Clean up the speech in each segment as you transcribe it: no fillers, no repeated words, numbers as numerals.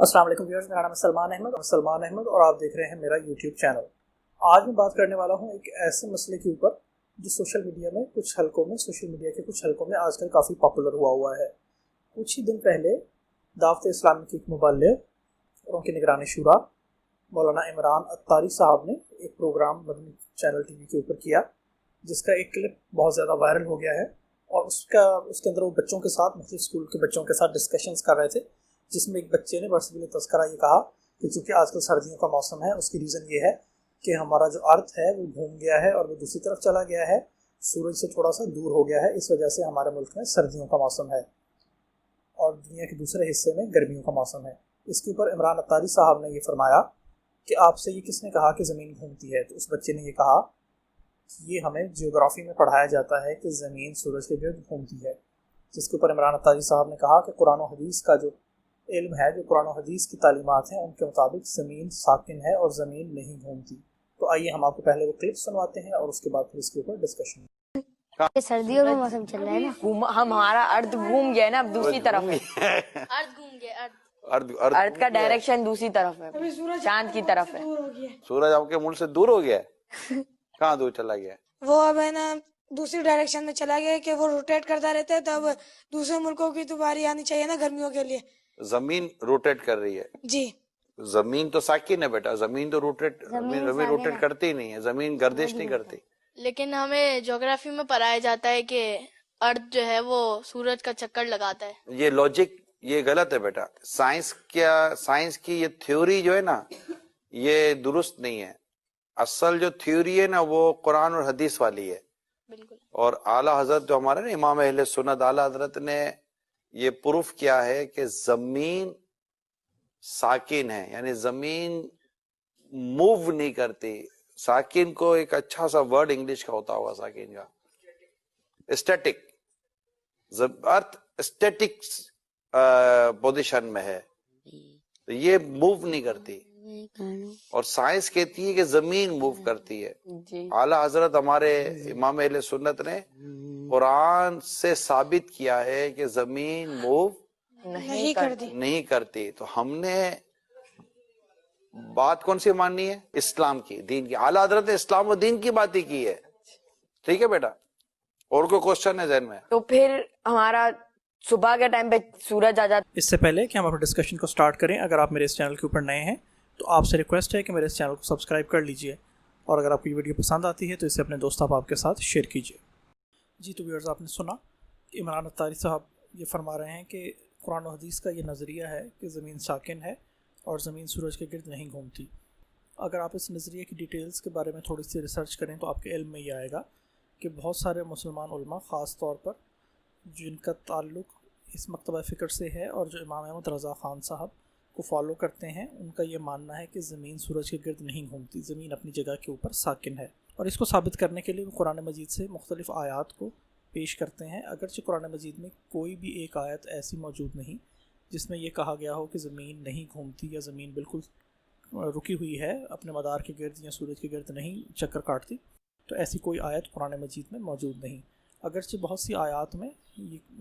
السلام علیکم ویورز، میرا نام ہے سلمان احمد اور آپ دیکھ رہے ہیں میرا یوٹیوب چینل۔ آج میں بات کرنے والا ہوں ایک ایسے مسئلے کے اوپر جو سوشل میڈیا کے کچھ حلقوں میں آج کل کافی پاپولر ہوا ہے۔ کچھ ہی دن پہلے دعوت اسلامی کے ایک مبلغ اور ان کی نگرانی شورا مولانا عمران اتاری صاحب نے ایک پروگرام مدنی چینل ٹی وی کے اوپر کیا، جس کا ایک کلپ بہت زیادہ وائرل ہو گیا ہے، اور اس کے اندر وہ بچوں کے ساتھ مختلف اسکول کے بچوں کے ساتھ ڈسکشنز کر رہے تھے، جس میں ایک بچے نے برسبیل تذکرہ یہ کہا کہ چونکہ آج کل سردیوں کا موسم ہے، اس کی ریزن یہ ہے کہ ہمارا جو ارتھ ہے وہ گھوم گیا ہے اور وہ دوسری طرف چلا گیا ہے، سورج سے تھوڑا سا دور ہو گیا ہے، اس وجہ سے ہمارے ملک میں سردیوں کا موسم ہے اور دنیا کے دوسرے حصے میں گرمیوں کا موسم ہے۔ اس کے اوپر عمران اتاری صاحب نے یہ فرمایا کہ آپ سے یہ کس نے کہا کہ زمین گھومتی ہے؟ تو اس بچے نے یہ کہا کہ یہ ہمیں جیوگرافی میں پڑھایا جاتا ہے کہ زمین سورج کے گرد گھومتی ہے، جس کے اوپر عمران اتاری صاحب نے کہا کہ قرآن و حدیث کا جو علم ہے، جو قرآن و حدیث کی تعلیمات ہیں، ان کے مطابق زمین ساکن ہے اور زمین نہیں گھومتی۔ تو آئیے ہم آپ کو پہلے وہ کلپ سنواتے ہیں اور اس کے بعد پھر اس کے اوپر ڈسکشن۔ سردیوں کا موسم چل رہا ہے نا، ہمارا ارتھ گھوم گیا نا، اب دوسری طرف ہے، ارتھ گھوم گیا، ارتھ کا ڈائریکشن دوسری طرف ہے، چاند کی طرف ہے۔ سورج آپ کے ملک سے دور ہو گیا ہے؟ کہاں دور چلا گیا؟ وہ اب ہے نا دوسری ڈائریکشن میں چلا گیا کہ وہ روٹیٹ کرتا رہتا ہے، تو اب دوسرے ملکوں کی تو باری آنی چاہیے نا گرمیوں کے لیے۔ زمین روٹیٹ کر رہی ہے جی، زمین تو ساکن ہے بیٹا، زمین تو زمین روٹیٹ کرتی ہی نہیں ہے، زمین گردش نہیں کرتی۔ لیکن ہمیں جغرافی میں پڑھایا جاتا ہے کہ ارتھ جو ہے وہ سورج کا چکر لگاتا ہے۔ یہ لاجک یہ غلط ہے بیٹا، سائنس کی یہ تھیوری جو ہے نا یہ درست نہیں ہے۔ اصل جو تھیوری ہے نا وہ قرآن اور حدیث والی ہے، بالکل۔ اور اعلیٰ حضرت جو ہمارے نا امام اہل سنت اعلیٰ حضرت نے یہ پروف کیا ہے کہ زمین ساکن ہے، یعنی زمین موو نہیں کرتی۔ ساکن کو ایک اچھا سا ورڈ انگلش کا ہوتا ہوگا، ساکن کا اسٹیٹک، ارتھ اسٹیٹک پوزیشن میں ہے، تو یہ موو نہیں کرتی، اور سائنس کہتی ہے کہ زمین موو کرتی ہے۔ اعلیٰ حضرت ہمارے امام اہل سنت نے قرآن سے ثابت کیا ہے کہ زمین موو نہیں کرتی، تو ہم نے بات کون سی ماننی ہے؟ اسلام کی، دین کی۔ اعلیٰ حضرت نے اسلام و دین کی بات ہی کی ہے، ٹھیک ہے بیٹا؟ اور کوئی کوشچن ہے ذہن میں؟ تو پھر ہمارا صبح کے ٹائم پہ سورج آ جاتا۔ اس سے پہلے کہ ہم اپنے ڈسکشن کو سٹارٹ کریں، اگر آپ میرے اس چینل کے اوپر نئے ہیں تو آپ سے ریکویسٹ ہے کہ میرے اس چینل کو سبسکرائب کر لیجئے، اور اگر آپ کو یہ ویڈیو پسند آتی ہے تو اسے اپنے دوست احباب کے ساتھ شیئر کیجئے۔ جی، تو ویورز، آپ نے سنا کہ عمران اتاری صاحب یہ فرما رہے ہیں کہ قرآن و حدیث کا یہ نظریہ ہے کہ زمین ساکن ہے اور زمین سورج کے گرد نہیں گھومتی۔ اگر آپ اس نظریے کی ڈیٹیلز کے بارے میں تھوڑی سی ریسرچ کریں تو آپ کے علم میں یہ آئے گا کہ بہت سارے مسلمان علماء، خاص طور پر جن کا تعلق اس مکتبہ فکر سے ہے اور جو امام احمد رضا خان صاحب کو فالو کرتے ہیں، ان کا یہ ماننا ہے کہ زمین سورج کے گرد نہیں گھومتی، زمین اپنی جگہ کے اوپر ساکن ہے۔ اور اس کو ثابت کرنے کے لیے وہ قرآن مجید سے مختلف آیات کو پیش کرتے ہیں، اگرچہ قرآن مجید میں کوئی بھی ایک آیت ایسی موجود نہیں جس میں یہ کہا گیا ہو کہ زمین نہیں گھومتی یا زمین بالکل رکی ہوئی ہے اپنے مدار کے گرد یا سورج کے گرد نہیں چکر کاٹتی، تو ایسی کوئی آیت قرآن مجید میں موجود نہیں۔ اگرچہ بہت سی آیات میں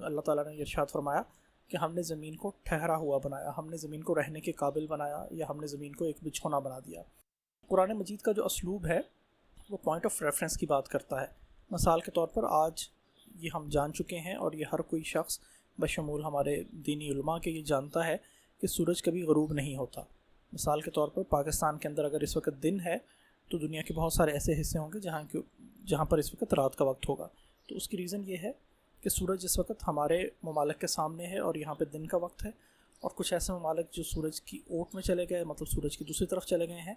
اللہ تعالیٰ نے ارشاد فرمایا کہ ہم نے زمین کو ٹھہرا ہوا بنایا، ہم نے زمین کو رہنے کے قابل بنایا، یا ہم نے زمین کو ایک بچھونا بنا دیا۔ قرآن مجید کا جو اسلوب ہے وہ پوائنٹ آف ریفرنس کی بات کرتا ہے۔ مثال کے طور پر آج یہ ہم جان چکے ہیں، اور یہ ہر کوئی شخص بشمول ہمارے دینی علماء کے یہ جانتا ہے کہ سورج کبھی غروب نہیں ہوتا۔ مثال کے طور پر پاکستان کے اندر اگر اس وقت دن ہے تو دنیا کے بہت سارے ایسے حصے ہوں گے جہاں پر اس وقت رات کا وقت ہوگا۔ تو اس کی ریزن یہ ہے کہ سورج اس وقت ہمارے ممالک کے سامنے ہے اور یہاں پہ دن کا وقت ہے، اور کچھ ایسے ممالک جو سورج کی اوٹ میں چلے گئے، مطلب سورج کی دوسری طرف چلے گئے ہیں،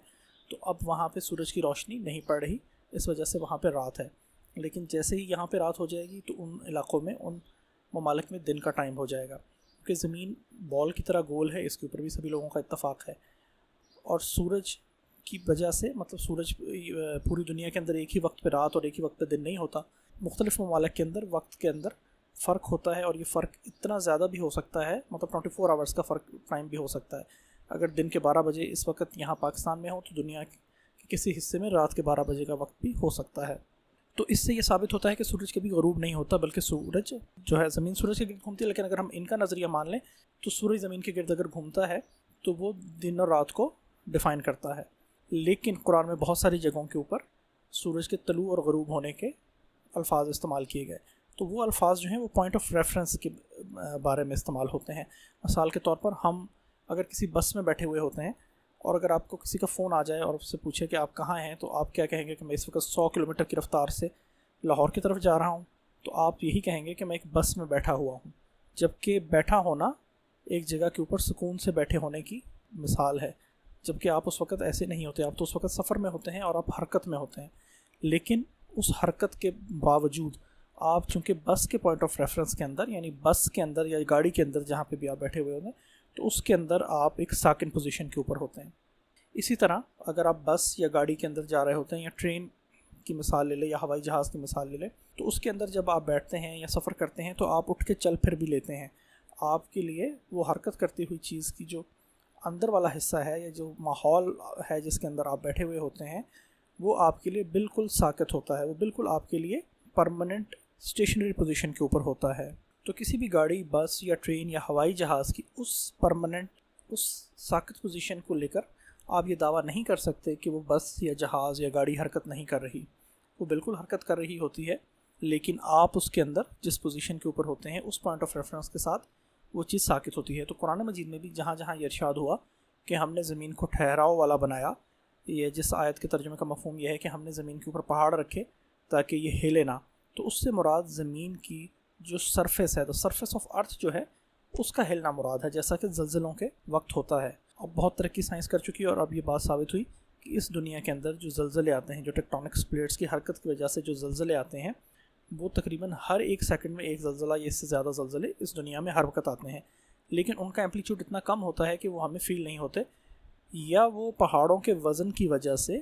تو اب وہاں پہ سورج کی روشنی نہیں پڑ رہی، اس وجہ سے وہاں پہ رات ہے۔ لیکن جیسے ہی یہاں پہ رات ہو جائے گی تو ان علاقوں میں، ان ممالک میں دن کا ٹائم ہو جائے گا، کیونکہ زمین بال کی طرح گول ہے، اس کے اوپر بھی سبھی لوگوں کا اتفاق ہے، اور سورج کی وجہ سے، مطلب سورج پوری دنیا کے اندر ایک ہی وقت پہ رات اور ایک ہی وقت پہ دن نہیں ہوتا، مختلف ممالک کے اندر وقت کے اندر فرق ہوتا ہے، اور یہ فرق اتنا زیادہ بھی ہو سکتا ہے، مطلب 24 آورس کا فرق ٹائم بھی ہو سکتا ہے۔ اگر دن کے 12 بجے اس وقت یہاں پاکستان میں ہو تو دنیا کے کسی حصے میں رات کے 12 بجے کا وقت بھی ہو سکتا ہے۔ تو اس سے یہ ثابت ہوتا ہے کہ سورج کبھی غروب نہیں ہوتا، بلکہ سورج جو ہے، زمین سورج کے گرد گھومتی ہے، لیکن اگر ہم ان کا نظریہ مان لیں تو سورج زمین کے گرد اگر گھومتا ہے تو وہ دن اور رات کو ڈیفائن کرتا ہے. لیکن قرآن میں بہت ساری جگہوں کے اوپر سورج کے طلوع اور غروب ہونے کے الفاظ استعمال کیے گئے. تو وہ الفاظ جو ہیں وہ پوائنٹ آف ریفرنس کے بارے میں استعمال ہوتے ہیں. مثال کے طور پر ہم اگر کسی بس میں بیٹھے ہوئے ہوتے ہیں اور اگر آپ کو کسی کا فون آ جائے اور اس سے پوچھے کہ آپ کہاں ہیں, تو آپ کیا کہیں گے کہ میں اس وقت 100 کلومیٹر کی رفتار سے لاہور کی طرف جا رہا ہوں. تو آپ یہی کہیں گے کہ میں ایک بس میں بیٹھا ہوا ہوں, جبکہ بیٹھا ہونا ایک جگہ کے اوپر سکون سے بیٹھے ہونے کی مثال ہے. جبکہ آپ اس وقت ایسے نہیں ہوتے, آپ تو اس وقت سفر میں ہوتے ہیں اور آپ حرکت میں ہوتے ہیں. لیکن اس حرکت کے باوجود آپ چونکہ بس کے پوائنٹ آف ریفرنس کے اندر, یعنی بس کے اندر یا گاڑی کے اندر جہاں پہ بھی آپ بیٹھے ہوئے ہوتے ہیں, تو اس کے اندر آپ ایک ساکن پوزیشن کے اوپر ہوتے ہیں. اسی طرح اگر آپ بس یا گاڑی کے اندر جا رہے ہوتے ہیں یا ٹرین کی مثال لے لیں یا ہوائی جہاز کی مثال لے لیں, تو اس کے اندر جب آپ بیٹھتے ہیں یا سفر کرتے ہیں تو آپ اٹھ کے چل پھر بھی لیتے ہیں. آپ کے لیے وہ حرکت کرتی ہوئی چیز کی جو اندر والا حصہ ہے یا جو ماحول ہے جس کے اندر آپ بیٹھے ہوئے ہوتے ہیں, وہ آپ کے لیے بالکل ساکت ہوتا ہے, وہ بالکل آپ کے لیے پرماننٹ اسٹیشنری پوزیشن کے اوپر ہوتا ہے. تو کسی بھی گاڑی, بس یا ٹرین یا ہوائی جہاز کی اس پرماننٹ, اس ساکت پوزیشن کو لے کر آپ یہ دعویٰ نہیں کر سکتے کہ وہ بس یا جہاز یا گاڑی حرکت نہیں کر رہی. وہ بالکل حرکت کر رہی ہوتی ہے, لیکن آپ اس کے اندر جس پوزیشن کے اوپر ہوتے ہیں اس پوائنٹ آف ریفرنس کے ساتھ وہ چیز ساکت ہوتی ہے. تو قرآن مجید میں بھی جہاں جہاں یہ ارشاد ہوا کہ ہم نے زمین کو ٹھہراؤ والا بنایا, یہ جس آیت کے ترجمے کا مفہوم یہ ہے کہ ہم نے زمین کے اوپر پہاڑ رکھے تاکہ یہ ہلے نہ, تو اس سے مراد زمین کی جو سرفیس ہے, تو سرفیس آف ارتھ جو ہے اس کا ہلنا مراد ہے, جیسا کہ زلزلوں کے وقت ہوتا ہے. اب بہت ترقی سائنس کر چکی ہے اور اب یہ بات ثابت ہوئی کہ اس دنیا کے اندر جو زلزلے آتے ہیں, جو ٹیکٹونکس پلیٹس کی حرکت کی وجہ سے جو زلزلے آتے ہیں, وہ تقریباً ہر ایک سیکنڈ میں ایک زلزلہ یا اس سے زیادہ زلزلے اس دنیا میں ہر وقت آتے ہیں. لیکن ان کا ایمپلیٹیوڈ اتنا کم ہوتا ہے کہ وہ ہمیں فیل نہیں ہوتے, یا وہ پہاڑوں کے وزن کی وجہ سے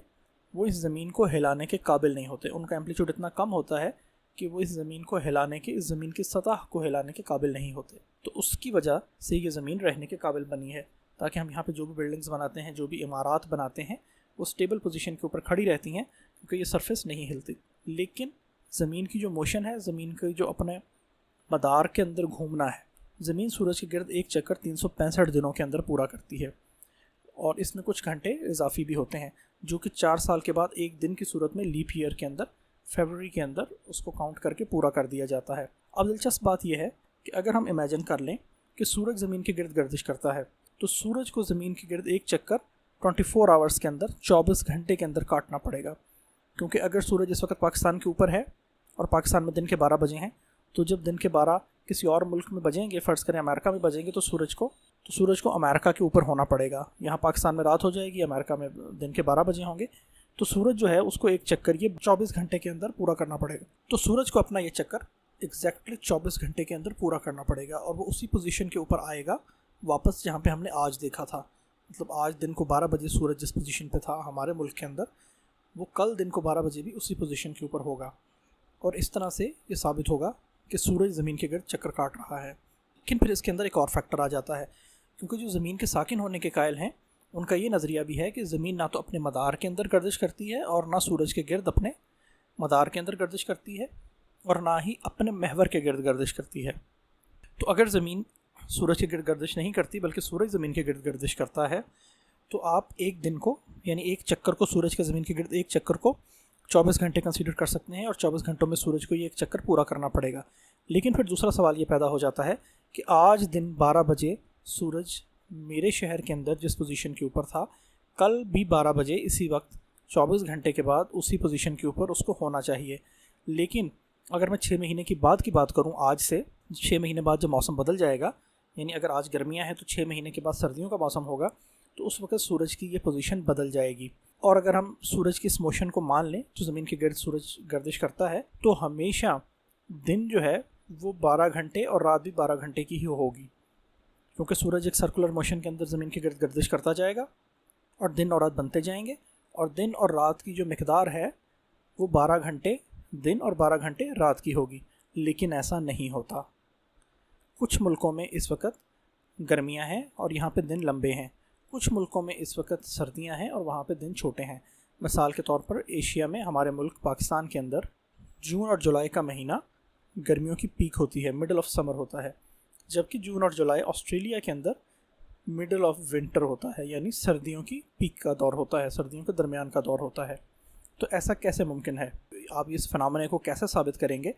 وہ اس زمین کو ہلانے کے قابل نہیں ہوتے. ان کا ایمپلیٹیوڈ اتنا کم ہوتا ہے کہ وہ اس زمین کو ہلانے کے, اس زمین کی سطح کو ہلانے کے قابل نہیں ہوتے. تو اس کی وجہ سے یہ زمین رہنے کے قابل بنی ہے, تاکہ ہم یہاں پہ جو بھی بلڈنگز بناتے ہیں, جو بھی عمارات بناتے ہیں, وہ اسٹیبل پوزیشن کے اوپر کھڑی رہتی ہیں کیونکہ یہ سرفیس نہیں ہلتی. لیکن زمین کی جو موشن ہے, زمین کی جو اپنے مدار کے اندر گھومنا ہے, زمین سورج کے گرد ایک چکر 365 دنوں کے اندر پورا کرتی ہے, اور اس میں کچھ گھنٹے اضافی بھی ہوتے ہیں جو کہ 4 سال کے بعد ایک دن کی صورت میں لیپ ایئر کے اندر, فیبروری کے اندر اس کو کاؤنٹ کر کے پورا کر دیا جاتا ہے. اب دلچسپ بات یہ ہے کہ اگر ہم امیجن کر لیں کہ سورج زمین کے گرد گردش کرتا ہے, تو سورج کو زمین کے گرد ایک چکر 24 آورز کے اندر 24 گھنٹے کے اندر کاٹنا پڑے گا. کیونکہ اگر سورج اس وقت پاکستان کے اوپر ہے اور پاکستان میں دن کے 12 بجے ہیں, تو جب دن کے 12 کسی اور ملک میں بجیں گے, فرض کریں امریکہ میں بجیں گے, تو سورج کو امریکہ کے اوپر ہونا پڑے گا. یہاں پاکستان میں رات ہو جائے گی, امریکہ میں دن کے 12 بجے ہوں گے, تو سورج جو ہے اس کو ایک چکر یہ 24 گھنٹے کے اندر پورا کرنا پڑے گا. تو سورج کو اپنا یہ چکر ایگزیکٹلی 24 گھنٹے کے اندر پورا کرنا پڑے گا, اور وہ اسی پوزیشن کے اوپر آئے گا واپس جہاں پہ ہم نے آج دیکھا تھا. مطلب آج دن کو 12 بجے سورج جس پوزیشن پہ تھا ہمارے ملک کے اندر, وہ کل دن کو 12 بجے بھی اسی پوزیشن کے اوپر ہوگا. اور اس طرح سے یہ ثابت ہوگا کہ سورج زمین کے گرد چکر کاٹ رہا ہے. لیکن پھر اس کے اندر ایک اور فیکٹر آ جاتا ہے, کیونکہ جو زمین کے ساکن ہونے کے قائل ہیں ان کا یہ نظریہ بھی ہے کہ زمین نہ تو اپنے مدار کے اندر گردش کرتی ہے اور نہ سورج کے گرد اپنے مدار کے اندر گردش کرتی ہے, اور نہ ہی اپنے محور کے گرد گردش کرتی ہے. تو اگر زمین سورج کے گرد گردش نہیں کرتی بلکہ سورج زمین کے گرد گردش کرتا ہے, تو آپ ایک دن کو, یعنی ایک چکر کو, سورج کے زمین کے گرد ایک چکر کو 24 گھنٹے کنسیڈر کر سکتے ہیں, اور 24 گھنٹوں میں سورج کو یہ ایک چکر پورا کرنا پڑے گا. لیکن پھر دوسرا سوال یہ پیدا ہو جاتا ہے کہ آج دن 12 بجے سورج میرے شہر کے اندر جس پوزیشن کے اوپر تھا, کل بھی 12 بجے اسی وقت 24 گھنٹے کے بعد اسی پوزیشن کے اوپر اس کو ہونا چاہیے. لیکن اگر میں 6 مہینے کی بعد کی بات کروں, آج سے 6 مہینے بعد جب موسم بدل جائے گا, یعنی اگر آج گرمیاں ہیں تو 6 مہینے کے بعد سردیوں کا موسم ہوگا, تو اس وقت سورج کی یہ پوزیشن بدل جائے گی. اور اگر ہم سورج کی اس موشن کو مان لیں جو زمین کے گرد سورج گردش کرتا ہے, تو ہمیشہ دن جو ہے وہ 12 گھنٹے اور رات بھی 12 گھنٹے کی ہی ہوگی, کیونکہ سورج ایک سرکولر موشن کے اندر زمین کے گرد گردش کرتا جائے گا اور دن اور رات بنتے جائیں گے, اور دن اور رات کی جو مقدار ہے وہ 12 گھنٹے دن اور 12 گھنٹے رات کی ہوگی. لیکن ایسا نہیں ہوتا. کچھ ملکوں میں اس وقت گرمیاں ہیں اور یہاں پہ دن لمبے ہیں, کچھ ملکوں میں اس وقت سردیاں ہیں اور وہاں پہ دن چھوٹے ہیں. مثال کے طور پر ایشیا میں ہمارے ملک پاکستان کے اندر جون اور جولائی کا مہینہ گرمیوں کی پیک ہوتی ہے, مڈل آف سمر ہوتا ہے, جبکہ جون اور جولائی آسٹریلیا کے اندر مڈل آف ونٹر ہوتا ہے، یعنی سردیوں کی پیک کا دور ہوتا ہے، سردیوں کے درمیان کا دور ہوتا ہے۔ تو ایسا کیسے ممکن ہے؟ آپ اس فنامنے کو کیسے ثابت کریں گے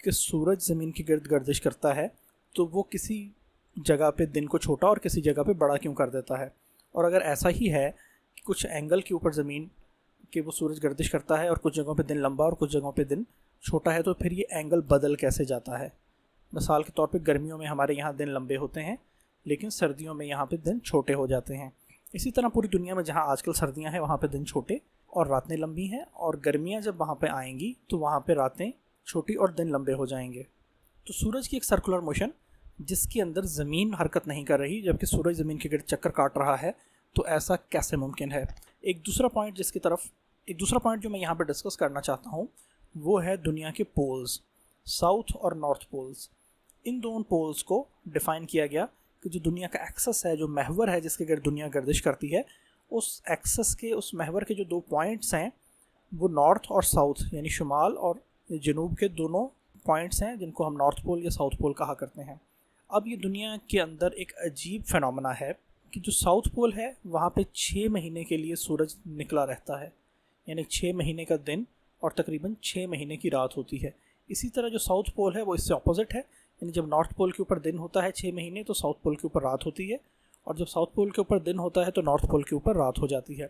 کہ سورج زمین کے گرد گردش کرتا ہے تو وہ کسی جگہ پہ دن کو چھوٹا اور کسی جگہ پہ بڑا کیوں کر دیتا ہے؟ اور اگر ایسا ہی ہے کہ کچھ اینگل کے اوپر زمین کہ وہ سورج گردش کرتا ہے اور کچھ جگہوں پہ دن لمبا اور کچھ جگہوں پہ دن چھوٹا ہے، تو پھر یہ اینگل بدل کیسے جاتا ہے؟ مثال کے طور پہ گرمیوں میں ہمارے یہاں دن لمبے ہوتے ہیں لیکن سردیوں میں یہاں پہ دن چھوٹے ہو جاتے ہیں۔ اسی طرح پوری دنیا میں جہاں آج کل سردیاں ہیں وہاں پہ دن چھوٹے اور راتیں لمبی ہیں، اور گرمیاں جب وہاں پہ آئیں گی تو وہاں پہ راتیں چھوٹی اور دن لمبے ہو جائیں گے۔ تو سورج کی ایک سرکولر موشن جس کے اندر زمین حرکت نہیں کر رہی جبکہ سورج زمین کے گرد چکر کاٹ رہا ہے، تو ایسا کیسے ممکن ہے؟ ایک دوسرا پوائنٹ جو میں یہاں پہ ڈسکس کرنا چاہتا ہوں وہ ہے دنیا کے پولز، ساؤتھ اور نارتھ پولز۔ ان دونوں پولز کو ڈیفائن کیا گیا کہ جو دنیا کا ایکسس ہے، جو محور ہے جس کے گرد دنیا گردش کرتی ہے، اس ایکسس کے اس محور کے جو 2 پوائنٹس ہیں وہ نارتھ اور ساؤتھ یعنی شمال اور جنوب کے دونوں پوائنٹس ہیں جن کو ہم نارتھ پول یا ساؤتھ پول کہا کرتے ہیں۔ اب یہ دنیا کے اندر ایک عجیب فینومنا ہے کہ جو ساؤتھ پول ہے وہاں پہ 6 مہینے کے لیے سورج نکلا رہتا ہے، یعنی 6 مہینے کا دن اور تقریباً 6 مہینے کی رات ہوتی ہے۔ اسی طرح جو ساؤتھ پول ہے وہ اس سے اپوزٹ ہے، یعنی جب نارتھ پول کے اوپر دن ہوتا ہے 6 مہینے تو ساؤتھ پول کے اوپر رات ہوتی ہے، اور جب ساؤتھ پول کے اوپر دن ہوتا ہے تو نارتھ پول کے اوپر رات ہو جاتی ہے۔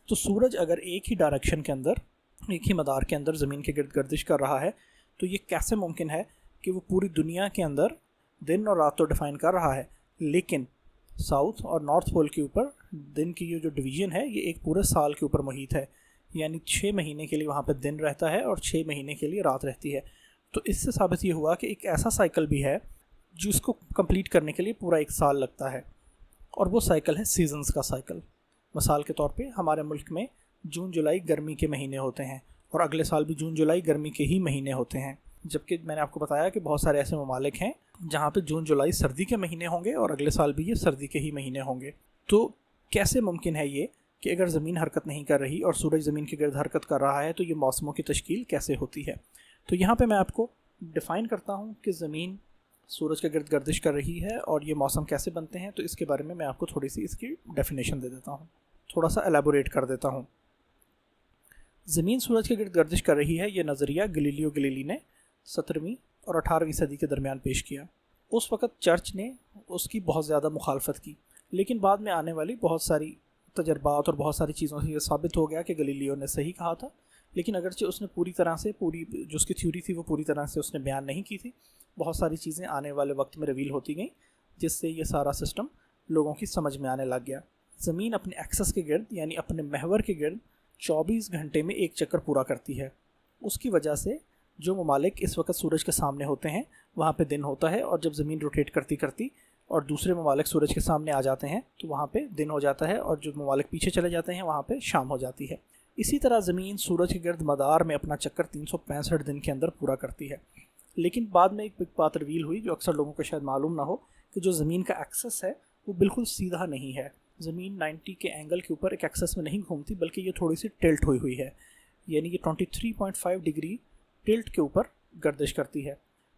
تو سورج اگر ایک ہی ڈائریکشن کے اندر، ایک ہی مدار کے اندر زمین کے گرد گردش کر رہا ہے تو یہ کیسے ممکن ہے کہ وہ پوری دنیا کے اندر دن اور رات تو ڈیفائن کر رہا ہے لیکن ساؤتھ اور نارتھ پول کے اوپر دن کی یہ جو ڈویژن ہے یہ ایک پورے سال کے اوپر محیط ہے، یعنی 6 مہینے کے لیے وہاں پہ دن رہتا ہے اور 6 مہینے کے لیے رات رہتی ہے۔ تو اس سے ثابت یہ ہوا کہ ایک ایسا سائیکل بھی ہے جو اس کو کمپلیٹ کرنے کے لیے پورا 1 سال لگتا ہے، اور وہ سائیکل ہے سیزنز کا سائیکل۔ مثال کے طور پہ ہمارے ملک میں جون جولائی گرمی کے مہینے ہوتے ہیں اور اگلے سال بھی جون جولائی گرمی کے ہی مہینے ہوتے ہیں، جبکہ میں نے آپ کو بتایا کہ بہت سارے ایسے ممالک ہیں جہاں پہ جون جولائی سردی کے مہینے ہوں گے اور اگلے سال بھی یہ سردی کے ہی مہینے ہوں گے۔ تو کیسے ممکن ہے یہ کہ اگر زمین حرکت نہیں کر رہی اور سورج زمین کے گرد حرکت کر رہا ہے تو یہ موسموں کی تشکیل کیسے ہوتی ہے؟ تو یہاں پہ میں آپ کو ڈیفائن کرتا ہوں کہ زمین سورج کے گرد گردش کر رہی ہے اور یہ موسم کیسے بنتے ہیں، تو اس کے بارے میں آپ کو تھوڑی سی اس کی ڈیفینیشن دے دیتا ہوں، تھوڑا سا ایلیبوریٹ کر دیتا ہوں۔ زمین سورج کے گرد گردش کر رہی ہے، یہ نظریہ گلیلیو گلیلی نے 17ویں اور 18ویں صدی کے درمیان پیش کیا۔ اس وقت چرچ نے اس کی بہت زیادہ مخالفت کی، لیکن بعد میں آنے والی بہت ساری تجربات اور بہت ساری چیزوں سے یہ ثابت ہو گیا کہ گلیلیو نے صحیح کہا تھا، لیکن اگرچہ اس نے پوری جو اس کی تھیوری تھی وہ پوری طرح سے اس نے بیان نہیں کی تھی، بہت ساری چیزیں آنے والے وقت میں ریویل ہوتی گئیں جس سے یہ سارا سسٹم لوگوں کی سمجھ میں آنے لگ گیا۔ زمین اپنے ایکسس کے گرد یعنی اپنے محور کے گرد 24 گھنٹے میں ایک چکر پورا کرتی ہے۔ اس کی وجہ سے جو ممالک اس وقت سورج کے سامنے ہوتے ہیں وہاں پہ دن ہوتا ہے، اور جب زمین روٹیٹ کرتی اور دوسرے ممالک سورج کے سامنے آ جاتے ہیں تو وہاں پہ دن ہو جاتا ہے، اور جو ممالک پیچھے چلے جاتے ہیں وہاں پہ شام ہو جاتی ہے۔ اسی طرح زمین سورج کے گرد مدار میں اپنا چکر 365 دن کے اندر پورا کرتی ہے۔ لیکن بعد میں ایک بات ریویل ہوئی جو اکثر لوگوں کو شاید معلوم نہ ہو کہ جو زمین کا ایکسس ہے وہ بالکل سیدھا نہیں ہے۔ زمین 90 کے اینگل کے اوپر ایک ایکسس میں نہیں گھومتی بلکہ یہ تھوڑی سی ٹلٹ ہوئی ہے، یعنی یہ 23.5 ڈگری ٹلٹ کے اوپر گردش کرتی ہے۔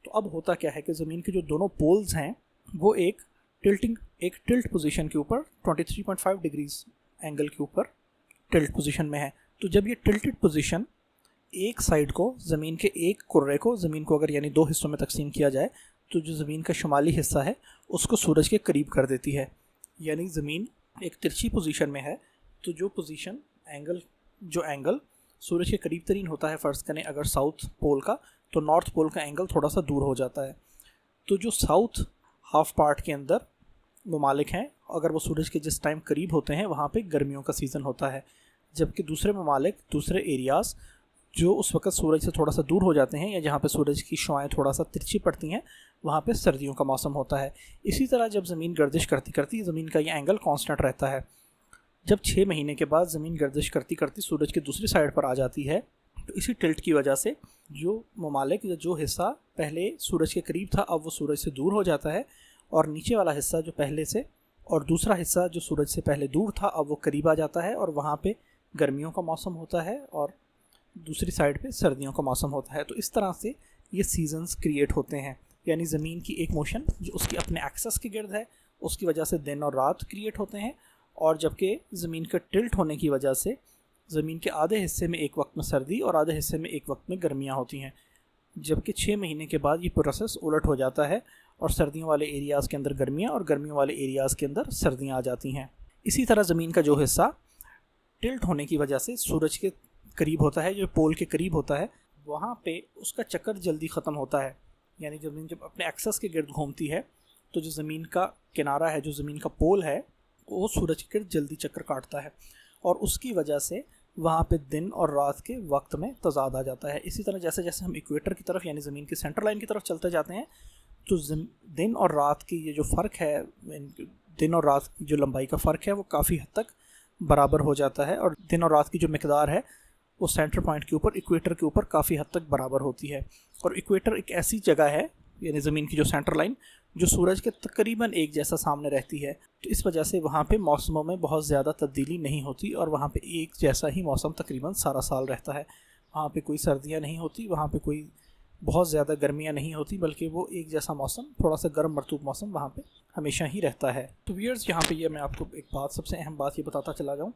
تو اب ہوتا کیا ہے کہ زمین کے جو دونوں پولز ہیں وہ ایک ٹلٹ پوزیشن کے اوپر 23.5 ڈگریز اینگل کے اوپر ٹلٹ پوزیشن میں ہے۔ تو جب یہ ٹلٹڈ پوزیشن ایک سائیڈ کو زمین کے ایک کرے کو زمین کو اگر یعنی 2 حصوں میں تقسیم کیا جائے تو جو زمین کا شمالی حصہ ہے اس کو سورج کے قریب کر دیتی ہے، یعنی زمین ایک ترچھی پوزیشن میں ہے تو جو اینگل سورج کے قریب ترین ہوتا ہے، فرض کریں اگر ساؤتھ پول کا، تو نارتھ پول کا اینگل تھوڑا سا دور ہو جاتا ہے۔ تو جو ساؤتھ ہاف پارٹ کے اندر ممالک ہیں اگر وہ سورج کے جس ٹائم قریب ہوتے ہیں وہاں پہ گرمیوں کا سیزن ہوتا ہے، جبکہ دوسرے ممالک دوسرے ایریاز جو اس وقت سورج سے تھوڑا سا دور ہو جاتے ہیں یا جہاں پہ سورج کی شعاعیں تھوڑا سا ترچھی پڑتی ہیں وہاں پہ سردیوں کا موسم ہوتا ہے۔ اسی طرح جب زمین گردش کرتی زمین کا یہ اینگل کانسٹنٹ رہتا ہے۔ جب 6 مہینے کے بعد زمین گردش کرتی سورج کی دوسری سائڈ پر آ جاتی ہے تو اسی ٹلٹ کی وجہ سے جو ممالک یا جو حصہ پہلے سورج کے قریب تھا اب وہ سورج سے دور ہو جاتا ہے، اور نیچے والا حصہ جو پہلے سے اور دوسرا حصہ جو سورج سے پہلے دور تھا اب وہ قریب آ جاتا ہے، اور وہاں پہ گرمیوں کا موسم ہوتا ہے اور دوسری سائڈ پہ سردیوں کا موسم ہوتا ہے۔ تو اس طرح سے یہ سیزنز کریٹ ہوتے ہیں، یعنی زمین کی ایک موشن جو اس کی اپنے ایکسس کے گرد ہے اس کی وجہ سے دن اور رات کریٹ ہوتے ہیں، اور جبکہ زمین کا ٹلٹ ہونے کی وجہ سے زمین کے آدھے حصے میں ایک وقت میں سردی اور آدھے حصے میں ایک وقت میں گرمیاں ہوتی ہیں، جبکہ 6 مہینے کے بعد یہ پروسیس الٹ ہو جاتا ہے اور سردیوں والے ایریاز کے اندر گرمیاں اور گرمیوں والے ایریاز کے اندر سردیاں آ جاتی ہیں۔ اسی طرح زمین کا جو حصہ ٹلٹ ہونے کی وجہ سے سورج کے قریب ہوتا ہے، جو پول کے قریب ہوتا ہے، وہاں پہ اس کا چکر جلدی ختم ہوتا ہے، یعنی زمین جب اپنے ایکسس کے گرد گھومتی ہے تو جو زمین کا کنارہ ہے، جو زمین کا پول ہے، وہ سورج کے گرد جلدی چکر کاٹتا ہے، اور اس کی وجہ سے وہاں پہ دن اور رات کے وقت میں تضاد آ جاتا ہے۔ اسی طرح جیسے جیسے ہم ایکویٹر کی طرف یعنی زمین کی سینٹر لائن کی طرف چلتے جاتے ہیں تو دن اور رات کی یہ جو فرق ہے، دن اور رات کی جو لمبائی کا فرق ہے وہ کافی حد تک برابر ہو جاتا ہے، اور دن اور رات کی جو مقدار ہے وہ سینٹر پوائنٹ کے اوپر، ایکویٹر کے اوپر کافی حد تک برابر ہوتی ہے۔ اور ایکویٹر ایک ایسی جگہ ہے، یعنی زمین کی جو سینٹر لائن، جو سورج کے تقریباً ایک جیسا سامنے رہتی ہے، تو اس وجہ سے وہاں پہ موسموں میں بہت زیادہ تبدیلی نہیں ہوتی اور وہاں پہ ایک جیسا ہی موسم تقریباً سارا سال رہتا ہے۔ وہاں پہ کوئی سردیاں نہیں ہوتی، وہاں پہ کوئی بہت زیادہ گرمیاں نہیں ہوتی، بلکہ وہ ایک جیسا موسم، تھوڑا سا گرم مرطوب موسم وہاں پہ ہمیشہ ہی رہتا ہے۔ تو ویئرز، یہاں پہ یہ میں آپ کو ایک بات، سب سے اہم بات یہ بتاتا چلا جاؤں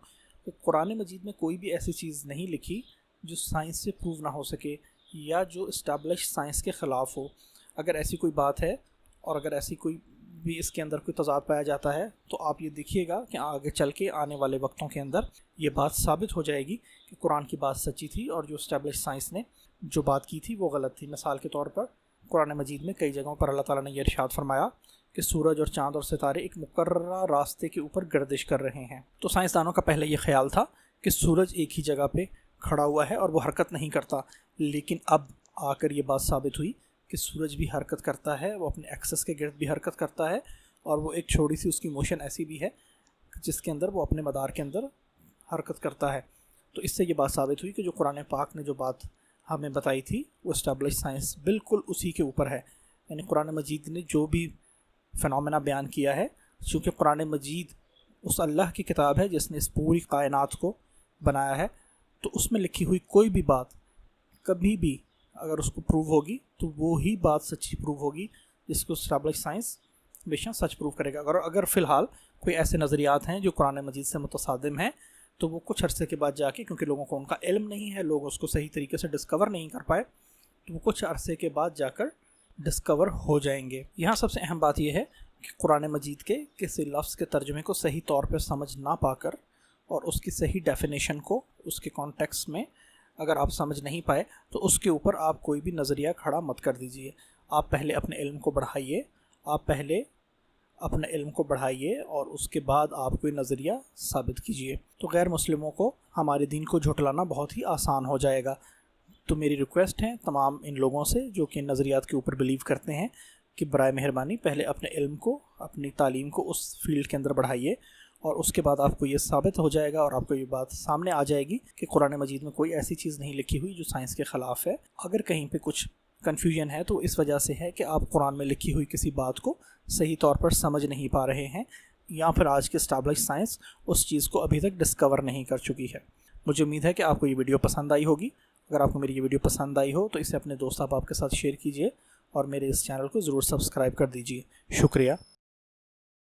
کہ قرآن مجید میں کوئی بھی ایسی چیز نہیں لکھی جو سائنس سے پروو نہ ہو سکے یا جو اسٹیبلش سائنس کے خلاف ہو۔ اگر ایسی کوئی بات ہے اور اگر ایسی کوئی بھی اس کے اندر کوئی تضاد پایا جاتا ہے تو آپ یہ دیکھیے گا کہ آگے چل کے آنے والے وقتوں کے اندر یہ بات ثابت ہو جائے گی کہ قرآن کی بات سچی تھی اور جو اسٹیبلش سائنس نے جو بات کی تھی وہ غلط تھی۔ مثال کے طور پر قرآن مجید میں کئی جگہوں پر اللہ تعالیٰ نے یہ ارشاد فرمایا کہ سورج اور چاند اور ستارے ایک مقررہ راستے کے اوپر گردش کر رہے ہیں۔ تو سائنسدانوں کا پہلے یہ خیال تھا کہ سورج ایک ہی جگہ پہ کھڑا ہوا ہے اور وہ حرکت نہیں کرتا، لیکن اب آ کر یہ بات ثابت ہوئی کہ سورج بھی حرکت کرتا ہے، وہ اپنے ایکسس کے گرد بھی حرکت کرتا ہے، اور وہ ایک چھوٹی سی اس کی موشن ایسی بھی ہے جس کے اندر وہ اپنے مدار کے اندر حرکت کرتا ہے۔ تو اس سے یہ بات ثابت ہوئی کہ جو قرآن پاک نے جو بات ہمیں بتائی تھی وہ اسٹیبلش سائنس بالکل اسی کے اوپر ہے۔ یعنی قرآن مجید نے جو بھی فنومینا بیان کیا ہے، چونکہ قرآن مجید اس اللہ کی کتاب ہے جس نے اس پوری کائنات کو بنایا ہے، تو اس میں لکھی ہوئی کوئی بھی بات کبھی بھی اگر اس کو پروو ہوگی تو وہی بات سچی پروو ہوگی جس کو اسٹیبلش سائنس بے شک سچ پروو کرے گا۔ اگر فی الحال کوئی ایسے نظریات ہیں جو قرآن مجید سے متصادم ہیں تو وہ کچھ عرصے کے بعد جا کے، کیونکہ لوگوں کو ان کا علم نہیں ہے، لوگ اس کو صحیح طریقے سے ڈسکور نہیں کر پائے، تو وہ کچھ عرصے کے بعد جا کر ڈسکور ہو جائیں گے۔ یہاں سب سے اہم بات یہ ہے کہ قرآن مجید کے کسی لفظ کے ترجمے کو صحیح طور پہ سمجھ نہ پا کر اور اس کی صحیح ڈیفینیشن کو اس کے کانٹیکسٹ میں اگر آپ سمجھ نہیں پائے تو اس کے اوپر آپ کوئی بھی نظریہ کھڑا مت کر دیجئے۔ آپ پہلے اپنے علم کو بڑھائیے، اور اس کے بعد آپ کوئی نظریہ ثابت کیجئے، تو غیر مسلموں کو ہمارے دین کو جھٹلانا بہت ہی آسان ہو جائے گا۔ تو میری ریکویسٹ ہے تمام ان لوگوں سے جو کہ ان نظریات کے اوپر بلیو کرتے ہیں کہ برائے مہربانی پہلے اپنے علم کو، اپنی تعلیم کو اس فیلڈ کے اندر بڑھائیے، اور اس کے بعد آپ کو یہ ثابت ہو جائے گا اور آپ کو یہ بات سامنے آ جائے گی کہ قرآن مجید میں کوئی ایسی چیز نہیں لکھی ہوئی جو سائنس کے خلاف ہے۔ اگر کہیں پہ کچھ کنفیوژن ہے تو اس وجہ سے ہے کہ آپ قرآن میں لکھی ہوئی کسی بات کو صحیح طور پر سمجھ نہیں پا رہے ہیں، یا پھر آج کے اسٹیبلش سائنس اس چیز کو ابھی تک ڈسکور نہیں کر چکی ہے۔ مجھے امید ہے کہ آپ کو یہ ویڈیو پسند آئی ہوگی۔ اگر آپ کو میری یہ ویڈیو پسند آئی ہو تو اسے اپنے دوست احباب کے ساتھ شیئر کیجیے اور میرے اس چینل کو ضرور سبسکرائب کر دیجیے۔ شکریہ۔